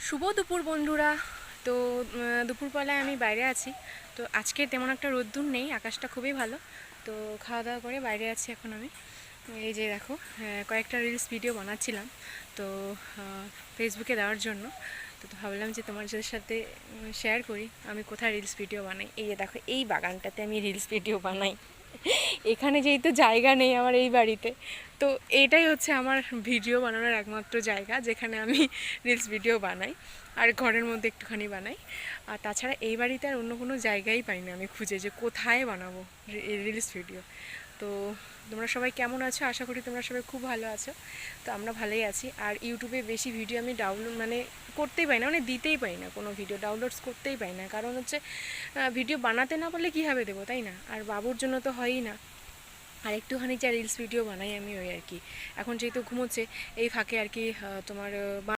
শুভ দুপুর বন্ধুরা। তো দুপুরবেলায় আমি বাইরে আছি। তো আজকে তেমন একটা রোদ্দুর নেই, আকাশটা খুবই ভালো। তো খাওয়া দাওয়া করে বাইরে আছি এখন আমি। এই যে দেখো, কয়েকটা রিলস ভিডিও বানাচ্ছিলাম তো ফেসবুকে দেওয়ার জন্য। তো ভাবলাম যে তোমাদের সাথে শেয়ার করি আমি কোথায় রিলস ভিডিও বানাই। এই যে দেখো, এই বাগানটাতে আমি রিলস ভিডিও বানাই। এখানে যেহেতু জায়গা নেই আমার এই বাড়িতে, তো এটাই হচ্ছে আমার ভিডিও বানানোর একমাত্র জায়গা যেখানে আমি রিলস ভিডিও বানাই, আর ঘরের মধ্যে একটুখানি বানাই। আর তাছাড়া এই বাড়িতে আর অন্য কোনো জায়গাই পাই না আমি খুঁজে, যে কোথায় বানাবো রিলস ভিডিও। তো তোমরা সবাই কেমন আছো? আশা করি তোমরা সবাই খুব ভালো আছো। তো আমরা ভালোই আছি। আর ইউটিউবে বেশি ভিডিও আমি ডাউনলোড করতেই পাই না, দিতেই পাই না, কোনো ভিডিও ডাউনলোডস করতেই পাই না। কারণ হচ্ছে ভিডিও বানাতে না পারলে কীভাবে দেবো, তাই না? আর বাবুর জন্য তো হয়ই না। আর একটুখানি যা রিলস ভিডিও বানাই আমি, ওই আর কি। এখন যেহেতু ঘুমোচ্ছে, এই ফাঁকে আর কি তোমার